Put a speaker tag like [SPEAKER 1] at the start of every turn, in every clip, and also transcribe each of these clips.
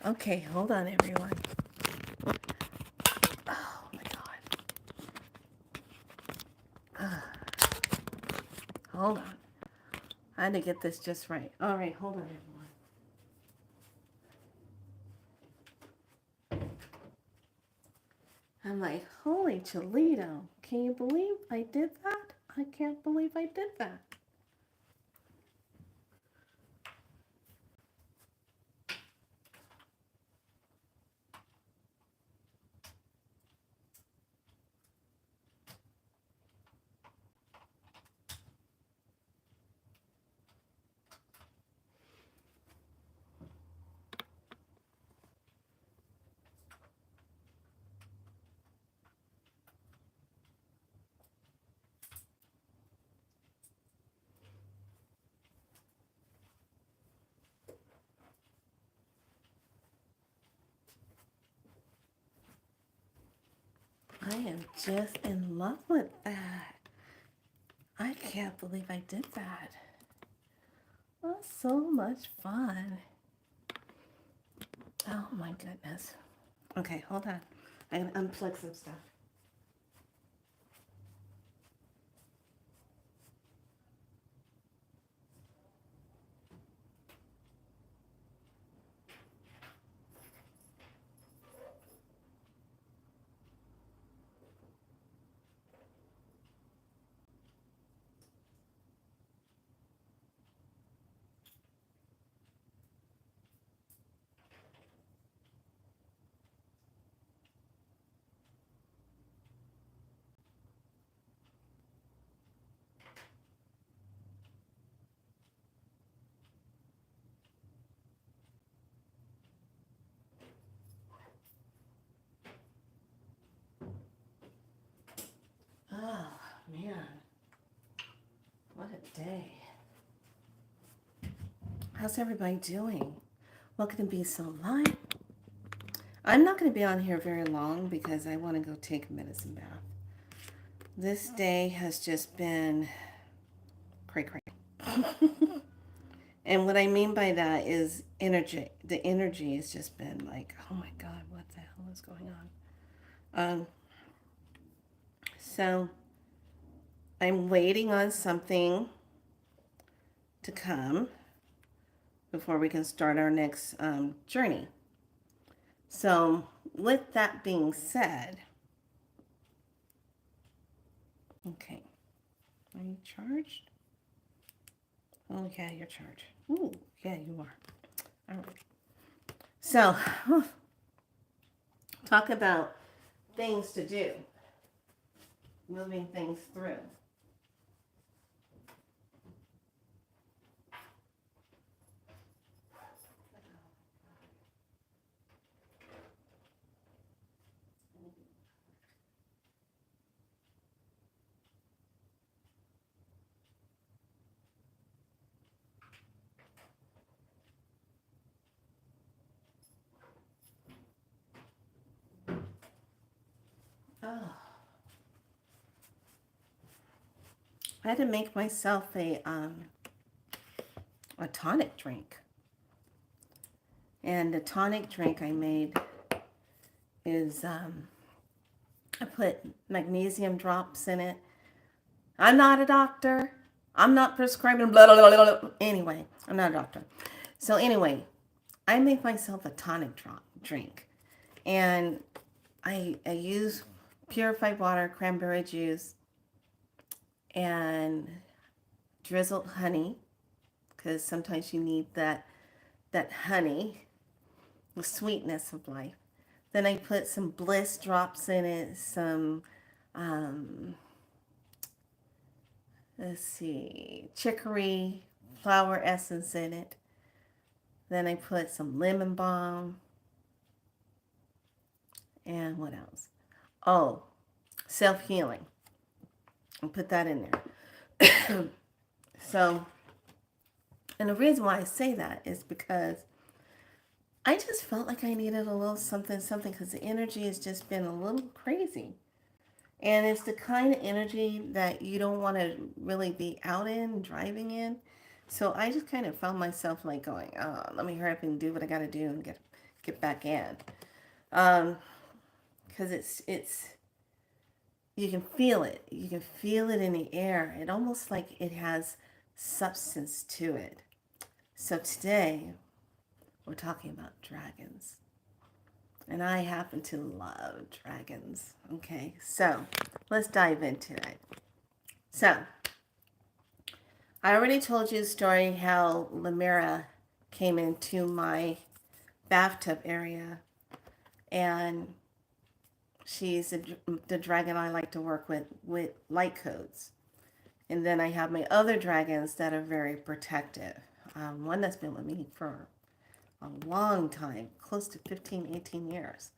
[SPEAKER 1] Okay, hold on, everyone. Oh my God. Hold on. I had to get this just right. All right, hold on, everyone. I'm like, holy Toledo. Can you believe I did that? I can't believe I did that. I am just in love with that. I can't believe I did that. That's so much fun. Oh my goodness. Okay, hold on. I gotta unplug some stuff. Oh man, what a day. How's everybody doing? Welcome to Be So Light. I'm not going to be on here very long because I want to go take a medicine bath. This day has just been cray cray. And what I mean by that is energy. The energy has just been like, oh my God, what the hell is going on? So I'm waiting on something to come before we can start our next journey. So with that being said, okay, are you charged? Oh yeah, you're charged. Ooh, yeah, you are. All right. So talk about things to do, moving things through. Oh, I had to make myself a tonic drink, and the tonic drink I made is I put magnesium drops in it. I'm not a doctor. I'm not prescribing blah, blah, blah, blah, blah. Anyway, I'm not a doctor. So anyway, I make myself a tonic drink. And I use purified water, cranberry juice, and drizzled honey, because sometimes you need that honey, the sweetness of life. Then I put some bliss drops in it, some um, let's see, chicory flower essence in it. Then I put some lemon balm, and what else? Oh, self-healing. I put that in there. So, and the reason why I say that is because I just felt like I needed a little something, something, because the energy has just been a little crazy. And it's the kind of energy that you don't want to really be out in, driving in. So I just kind of found myself like going, oh, let me hurry up and do what I got to do and get back in. Because you can feel it. You can feel it in the air. It almost like it has substance to it. So today, we're talking about dragons. And I happen to love dragons. Okay, so let's dive into it. So, I already told you the story how Lemira came into my bathtub area, and she's the dragon I like to work with light codes. And then I have my other dragons that are very protective. One that's been with me for a long time, close to 15, 18 years.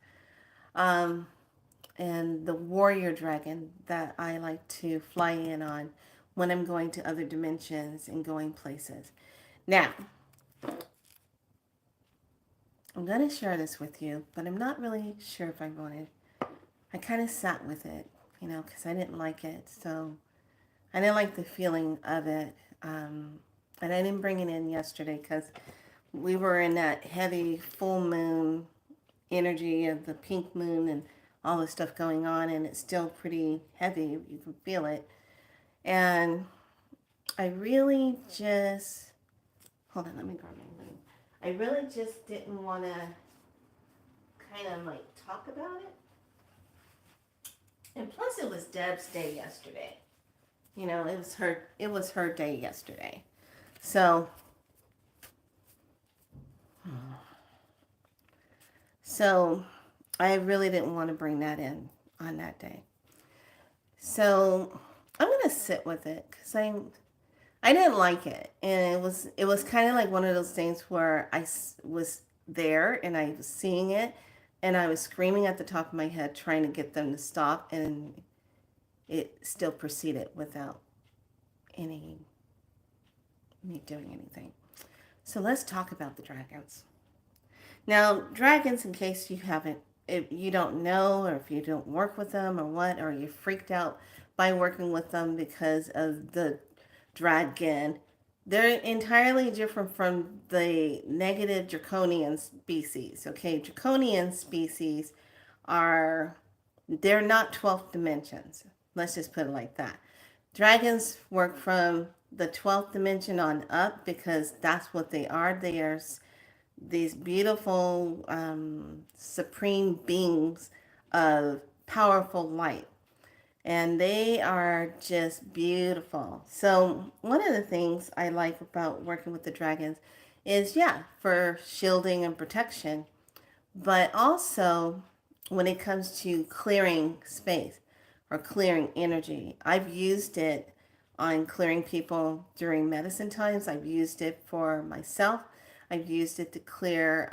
[SPEAKER 1] And the warrior dragon that I like to fly in on when I'm going to other dimensions and going places. Now, I'm going to share this with you, but I'm not really sure if I wanted. I kind of sat with it, because I didn't like it. So I didn't like the feeling of it. And I didn't bring it in yesterday because we were in that heavy full moon energy of the pink moon and all the stuff going on, and it's still pretty heavy. You can feel it. And I really just, hold on, let me grab my ring. I really just didn't want to kind of like talk about it. And plus it was Deb's day yesterday. It was her day yesterday. So I really didn't want to bring that in on that day. So I'm going to sit with it because I didn't like it. And it was kind of like one of those things where I was there and I was seeing it and I was screaming at the top of my head trying to get them to stop, and it still proceeded without me doing anything. So let's talk about the dragons. Now, dragons, in case if you don't know, or if you don't work with them or what, or you're freaked out by working with them because of the dragon, they're entirely different from the negative draconian species. Okay, draconian species they're not 12th dimensions. Let's just put it like that. Dragons work from the 12th dimension on up because that's what they are. They are these beautiful supreme beings of powerful light, and they are just beautiful. So one of the things I like about working with the dragons is, for shielding and protection, but also when it comes to clearing space or clearing energy. I've used it on clearing people during medicine times. I've used it for myself. I've used it to clear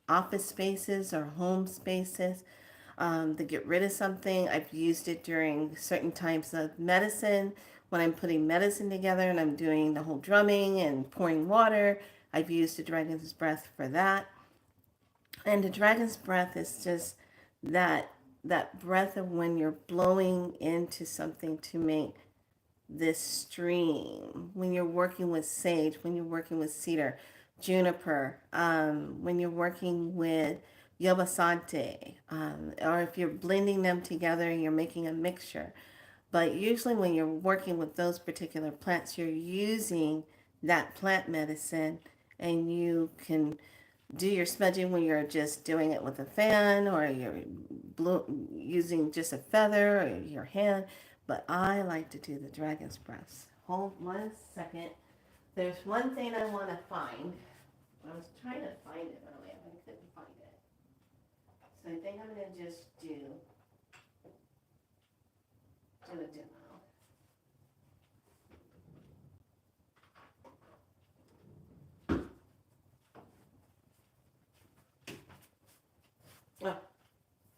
[SPEAKER 1] office spaces or home spaces, to get rid of something. I've used it during certain types of medicine. When I'm putting medicine together and I'm doing the whole drumming and pouring water, I've used the dragon's breath for that. And the dragon's breath is just that breath of when you're blowing into something to make this stream. When you're working with sage, when you're working with cedar, juniper, when you're working with yabasante, or if you're blending them together and you're making a mixture. But usually when you're working with those particular plants, you're using that plant medicine, and you can do your smudging when you're just doing it with a fan, or you're using just a feather or your hand. But I like to do the dragon's breath. Hold 1 second. There's one thing I want to find. I was trying to find it earlier, but I couldn't find it. So I think I'm going to just do a demo. Oh,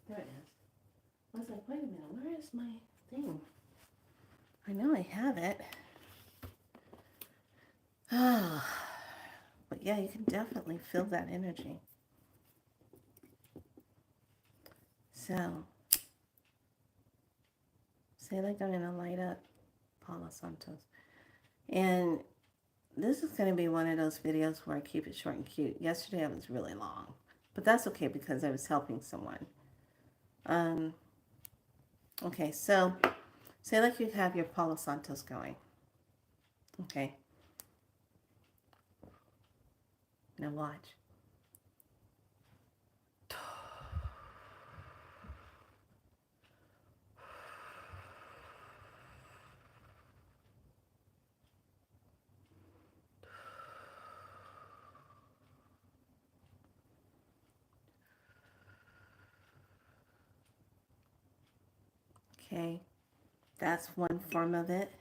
[SPEAKER 1] there it is. I was like, wait a minute, where is my thing? I know I have it. Oh, but yeah, you can definitely feel that energy. So, say like I'm going to light up Paula Santos. And this is going to be one of those videos where I keep it short and cute. Yesterday I was really long. But that's okay because I was helping someone. Um, okay, so say like you have your Palo Santos going. Okay, now watch. Okay, that's one form of it.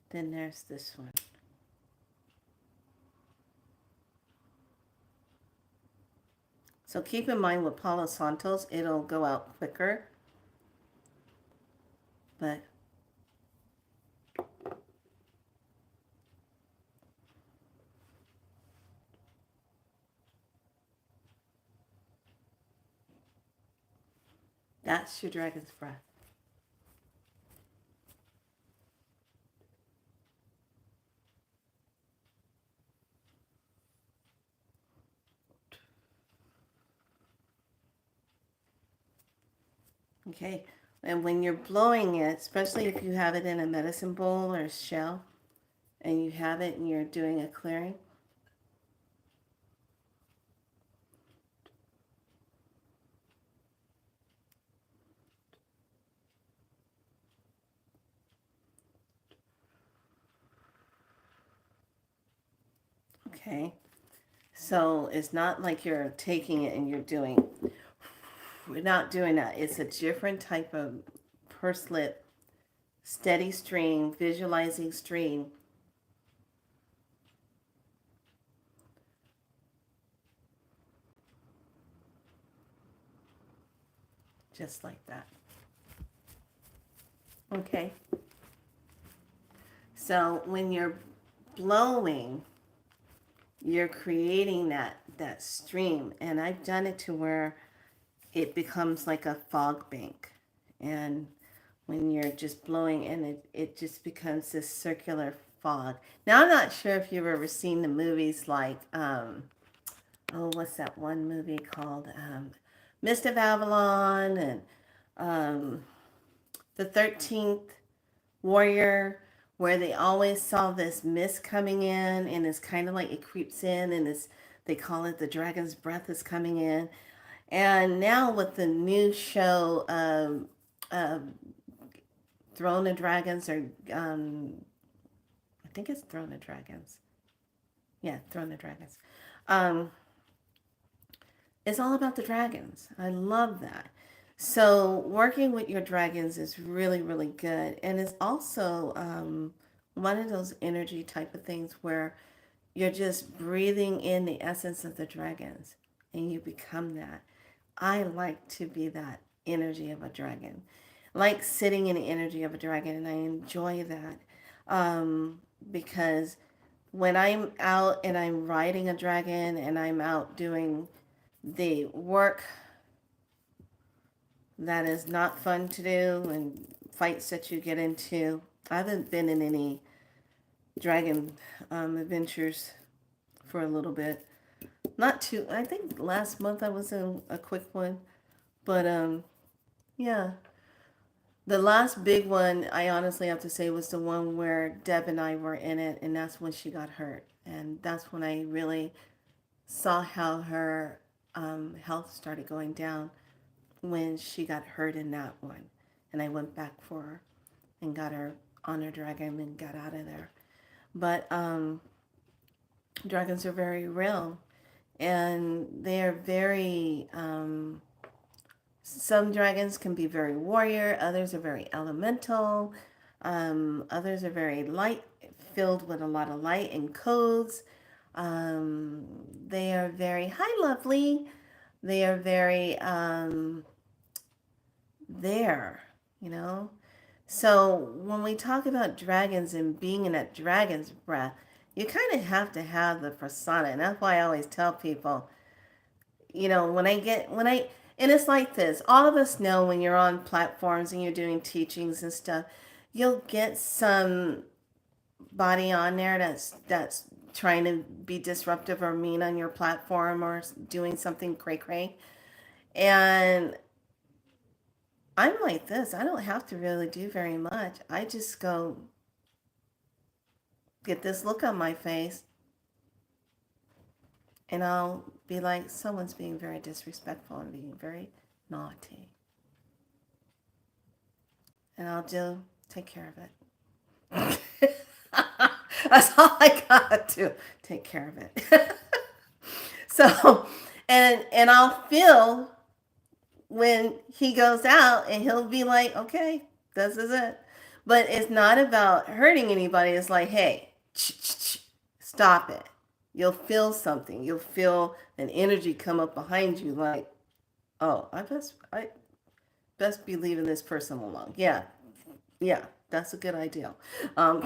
[SPEAKER 1] Then there's this one. So keep in mind with Palo Santos, it'll go out quicker, but that's your dragon's breath. Okay, and when you're blowing it, especially if you have it in a medicine bowl or a shell, and you have it and you're doing a clearing, okay? So it's not like you're taking it and you're doing, we're not doing that. It's a different type of purse lip, steady stream, visualizing stream. Just like that. Okay. So when you're blowing, you're creating that stream, and I've done it to where it becomes like a fog bank, and when you're just blowing and it just becomes this circular fog. Now I'm not sure if you've ever seen the movies like oh, what's that one movie called, Mist of Avalon, and um, the 13th Warrior, where they always saw this mist coming in, and it's kind of like it creeps in, and it's, they call it the dragon's breath is coming in. And now with the new show, Throne of Dragons, or I think it's Throne of Dragons. Yeah, Throne of Dragons. Um, it's all about the dragons. I love that. So working with your dragons is really, really good, and it's also one of those energy type of things where you're just breathing in the essence of the dragons, and you become that. I like to be that energy of a dragon, like sitting in the energy of a dragon, and I enjoy that because when I'm out and I'm riding a dragon and I'm out doing the work that is not fun to do and fights that you get into. I haven't been in any dragon adventures for a little bit. Not too, I think last month I was in a quick one. But yeah. The last big one, I honestly have to say, was the one where Deb and I were in it, and that's when she got hurt. And that's when I really saw how her health started going down when she got hurt in that one. And I went back for her and got her on her dragon and got out of there. But dragons are very real, and they are very, some dragons can be very warrior, others are very elemental, others are very light, filled with a lot of light and codes. They are very, hi, lovely. They are very there, you know. So when we talk about dragons and being in that dragon's breath, you kind of have to have the persona. And that's why I always tell people, you know, and it's like this, all of us know when you're on platforms and you're doing teachings and stuff, you'll get some body on there that's trying to be disruptive or mean on your platform or doing something cray cray. And I'm like this. I don't have to really do very much. I just go get this look on my face and I'll be like, someone's being very disrespectful and being very naughty. And I'll take care of it. That's all I got to do. Take care of it. So, and I'll feel when he goes out and he'll be like, okay, this is it. But it's not about hurting anybody. It's like, hey, stop it. You'll feel something. You'll feel an energy come up behind you like, oh, I best be leaving this person alone. Yeah, that's a good idea. Um,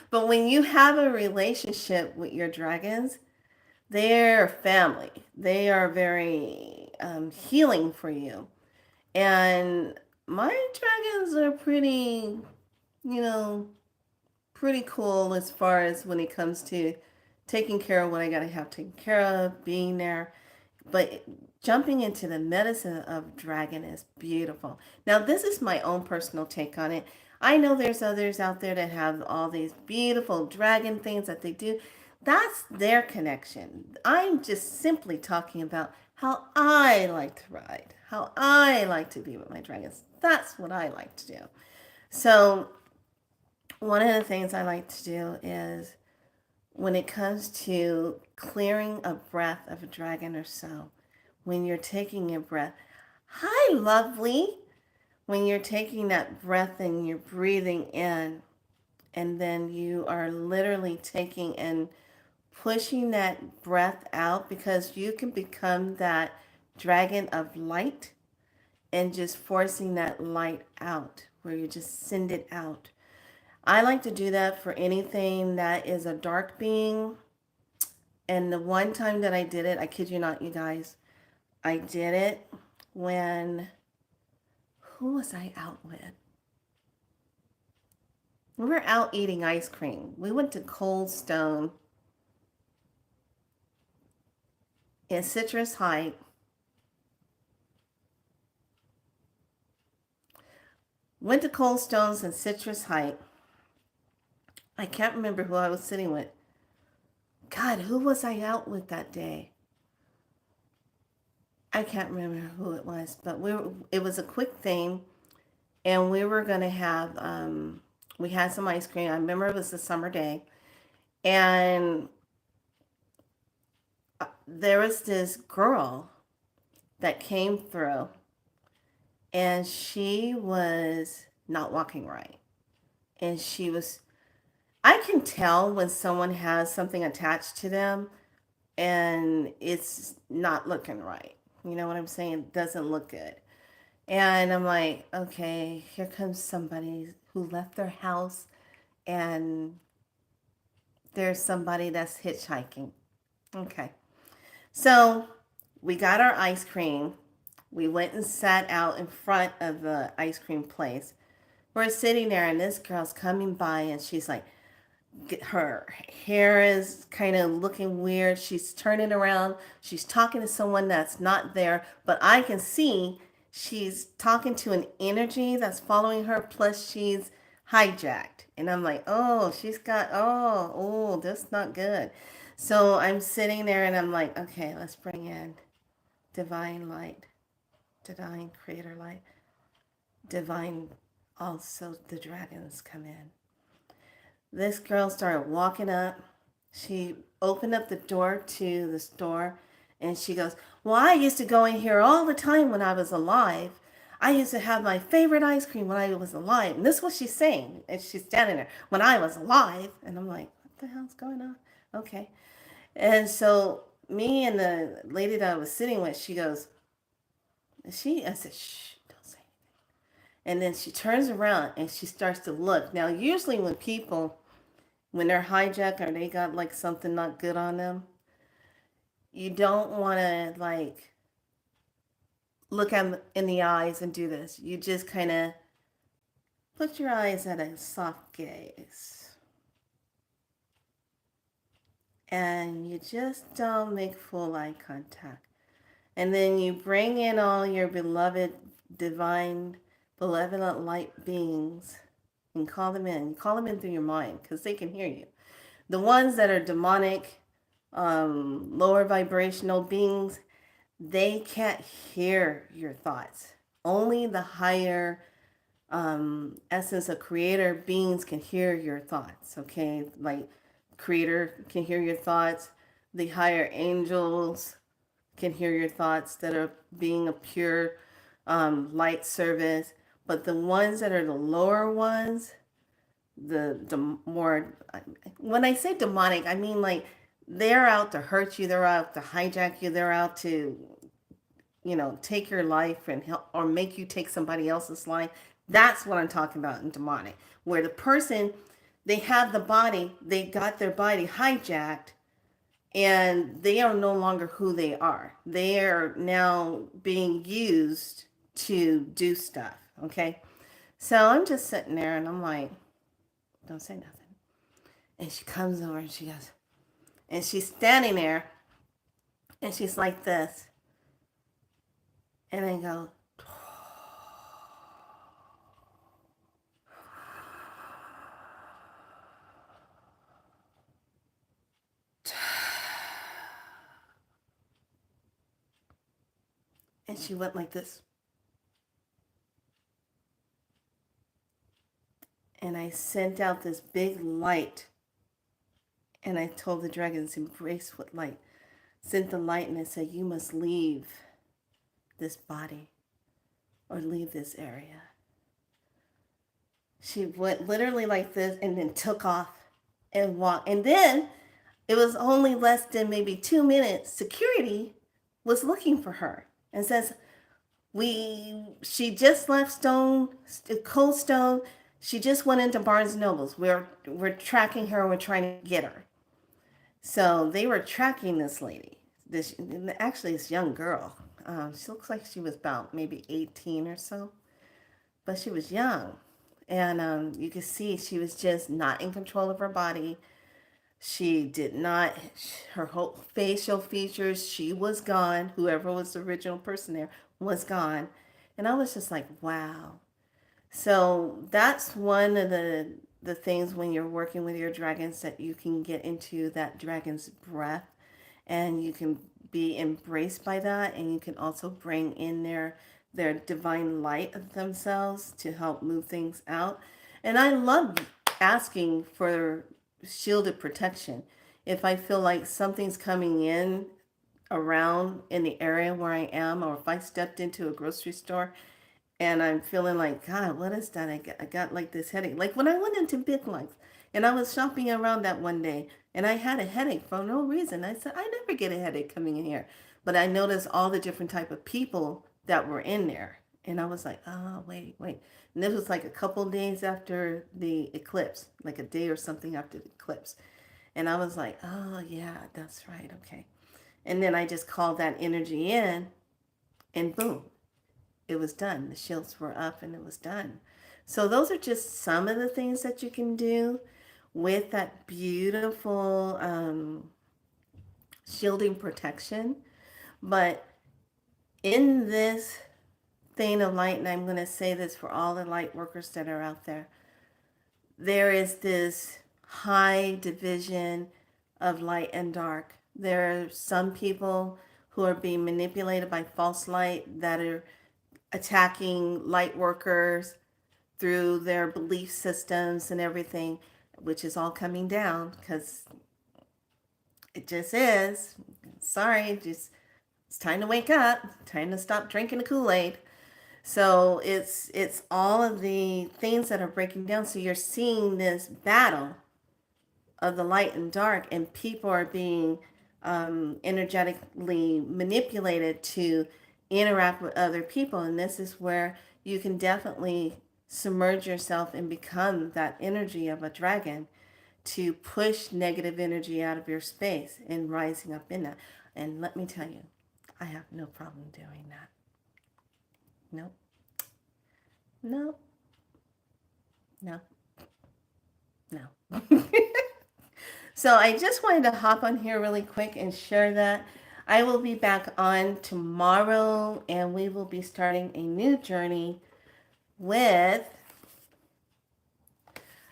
[SPEAKER 1] but when you have a relationship with your dragons, they're family. They are very healing for you. And my dragons are pretty, you know, pretty cool as far as when it comes to taking care of what I got to have taken care of, being there. But jumping into the medicine of dragon is beautiful. Now, this is my own personal take on it. I know there's others out there that have all these beautiful dragon things that they do. That's their connection. I'm just simply talking about how I like to ride, how I like to be with my dragons. That's what I like to do. So, one of the things I like to do is when it comes to clearing a breath of a dragon or so, when you're taking a breath, hi, lovely. When you're taking that breath and you're breathing in, and then you are literally taking and pushing that breath out because you can become that dragon of light and just forcing that light out where you just send it out. I like to do that for anything that is a dark being. And the one time that I did it, I kid you not, you guys, I did it when, who was I out with? We were out eating ice cream. We went to Cold Stone in Citrus Heights. Went to Cold Stones in Citrus Heights. I can't remember who I was sitting with. God, who was I out with that day? I can't remember who it was, but it was a quick thing, and we were going to have, we had some ice cream. I remember it was a summer day, and there was this girl that came through, and she was not walking right. And I can tell when someone has something attached to them and it's not looking right. You know what I'm saying? It doesn't look good. And I'm like, okay, here comes somebody who left their house and there's somebody that's hitchhiking. Okay. So we got our ice cream. We went and sat out in front of the ice cream place. We're sitting there and this girl's coming by and she's like, her hair is kind of looking weird. She's turning around. She's talking to someone that's not there, but I can see she's talking to an energy that's following her. Plus, she's hijacked, and I'm like, oh, that's not good. So I'm sitting there, and I'm like, okay, let's bring in divine light, divine creator light, divine. Also, the dragons come in. This girl started walking up. She opened up the door to the store and she goes, well, I used to go in here all the time when I was alive. I used to have my favorite ice cream when I was alive. And this is what she's saying. And she's standing there, when I was alive. And I'm like, what the hell's going on? Okay. And so me and the lady that I was sitting with, she goes, I said, shh, don't say anything. And then she turns around and she starts to look. Now, usually when they're hijacked or they got like something not good on them, you don't want to like look them in the eyes and do this. You just kind of put your eyes at a soft gaze. and you just don't make full eye contact. And then you bring in all your beloved, divine, benevolent light beings and call them in. Call them in through your mind because they can hear you. The ones that are demonic, lower vibrational beings, they can't hear your thoughts. Only the higher essence of creator beings can hear your thoughts. Okay, like creator can hear your thoughts. The higher angels can hear your thoughts that are being a pure light service. But the ones that are the lower ones, the more, when I say demonic, I mean like they're out to hurt you, they're out to hijack you, they're out to, take your life and help or make you take somebody else's life. That's what I'm talking about in demonic, where the person, they have the body, they got their body hijacked, and they are no longer who they are. They are now being used to do stuff. Okay. So I'm just sitting there and I'm like, don't say nothing. And she comes over and she goes, and she's standing there and she's like this. And I go, and she went like this. And I sent out this big light. And I told the dragons, embrace with light. Sent the light and I said, you must leave this body or leave this area. She went literally like this and then took off and walked. And then it was only less than maybe 2 minutes. Security was looking for her and says, she just left Cold Stone. She just went into Barnes and Nobles. We're tracking her. We're trying to get her. So they were tracking this lady. This young girl. She looks like she was about maybe 18 or so, but she was young. And you could see she was just not in control of her body. She did not, her whole facial features, she was gone. Whoever was the original person there was gone. And I was just like, wow. So that's one of the things when you're working with your dragons, that you can get into that dragon's breath and you can be embraced by that, and you can also bring in their divine light of themselves to help move things out. And I love asking for shielded protection. If I feel like something's coming in around in the area where I am, or if I stepped into a grocery store and I'm feeling like, God, what is that? I got like this headache. Like when I went into Big Lots and I was shopping around that one day and I had a headache for no reason. I said, I never get a headache coming in here. But I noticed all the different type of people that were in there. And I was like, oh, wait. And this was like a couple of days after the eclipse, like a day or something after the eclipse. And I was like, oh, yeah, that's right. Okay. And then I just called that energy in and boom, it was done. The shields were up and it was done. So those are just some of the things that you can do with that beautiful shielding protection. But in this thing of light, and I'm going to say this for all the light workers that are out there is this high division of light and dark. There are some people who are being manipulated by false light that are attacking light workers through their belief systems and everything, which is all coming down because it just is. Sorry, it's time to wake up, time to stop drinking the Kool-Aid. So it's all of the things that are breaking down. So you're seeing this battle of the light and dark, and people are being energetically manipulated to interact with other people. And this is where you can definitely submerge yourself and become that energy of a dragon to push negative energy out of your space and rising up in that. And let me tell you, I have no problem doing that. Nope. No. No. No. So I just wanted to hop on here really quick and share that. I will be back on tomorrow and we will be starting a new journey with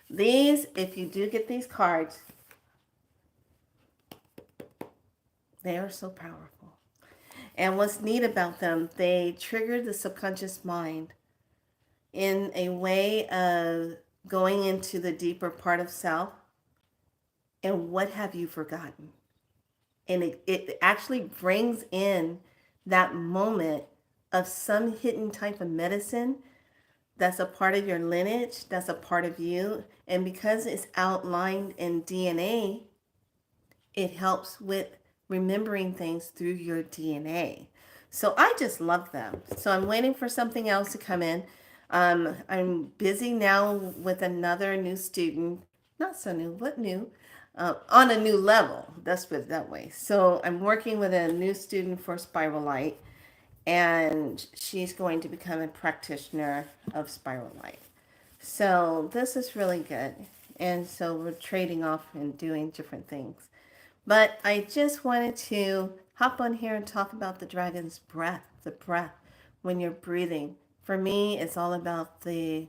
[SPEAKER 1] these. If you do get these cards, they are so powerful. And what's neat about them, they trigger the subconscious mind in a way of going into the deeper part of self. And what have you forgotten? And it actually brings in that moment of some hidden type of medicine that's a part of your lineage, that's a part of you. And because it's outlined in DNA, it helps with remembering things through your DNA. So I just love them. So I'm waiting for something else to come in. I'm busy now with another new student. Not so new, but new. On a new level. Let's put it that way. So I'm working with a new student for Spiral Light, and she's going to become a practitioner of Spiral Light. So this is really good. And so we're trading off and doing different things. But I just wanted to hop on here and talk about the dragon's breath, the breath when you're breathing. For me, it's all about the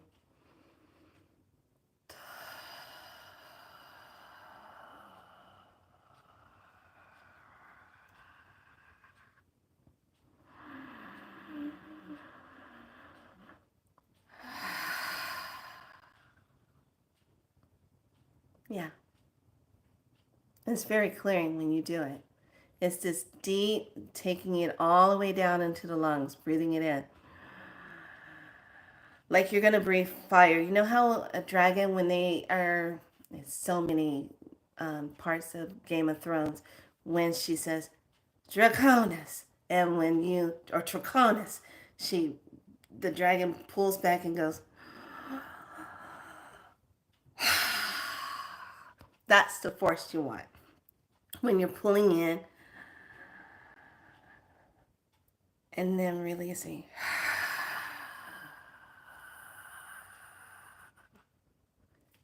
[SPEAKER 1] yeah. It's very clearing when you do it. It's this deep, taking it all the way down into the lungs, breathing it in. Like you're going to breathe fire. You know how a dragon, when they are, so many parts of Game of Thrones, when she says, Draconis, and when you, or Draconis, the dragon pulls back and goes, that's the force you want. When you're pulling in and then releasing.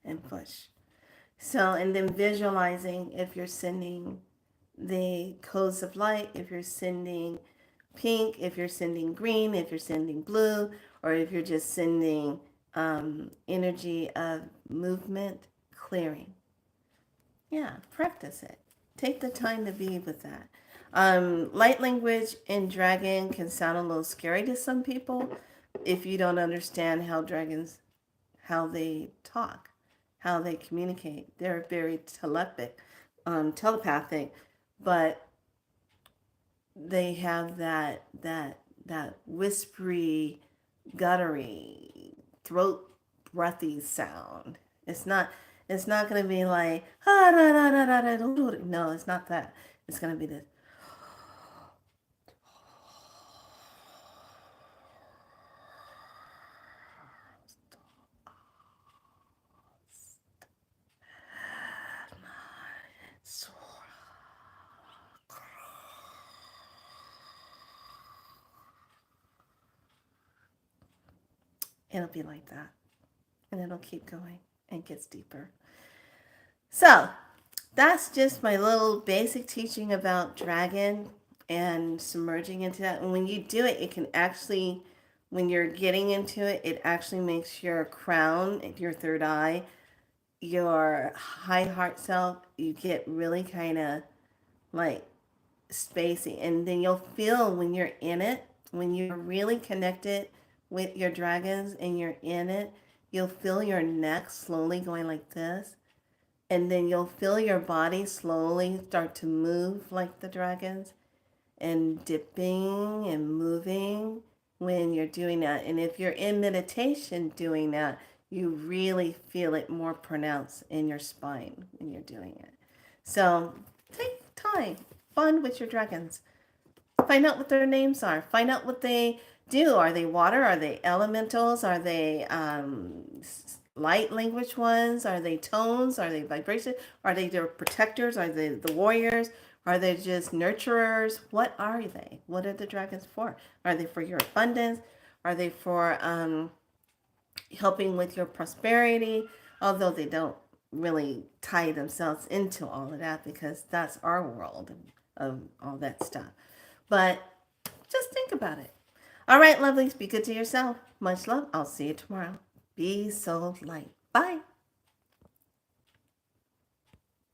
[SPEAKER 1] And push. So, and then visualizing if you're sending the codes of light, if you're sending pink, if you're sending green, if you're sending blue, or if you're just sending energy of movement, clearing. Yeah, practice it. Take the time to be with that. Light language in dragon can sound a little scary to some people if you don't understand how dragons, how they talk, how they communicate. They're very telepathic, but they have that whispery, guttery, throat breathy sound. It's not going to be like no, it's not that. It's going to be this. It'll be like that. And it'll keep going and gets deeper. So that's just my little basic teaching about dragon and submerging into that. And when you do it, it can actually, when you're getting into it, it actually makes your crown, your third eye, your high heart self, you get really kind of like spacey. And then you'll feel when you're in it, when you're really connected with your dragons and you're in it, you'll feel your neck slowly going like this. And then you'll feel your body slowly start to move like the dragons and dipping and moving when you're doing that. And if you're in meditation doing that, you really feel it more pronounced in your spine when you're doing it. So take time, fun with your dragons. Find out what their names are. Find out what they do. Are they water? Are they elementals? Are they light language ones? Are they tones? Are they vibration? Are they the protectors? Are they the warriors? Are they just nurturers? What are they? What are the dragons for? Are they for your abundance? Are they for helping with your prosperity? Although they don't really tie themselves into all of that because that's our world of all that stuff. But just think about it. All right, lovelies, be good to yourself. Much love. I'll see you tomorrow. Be so light. Bye.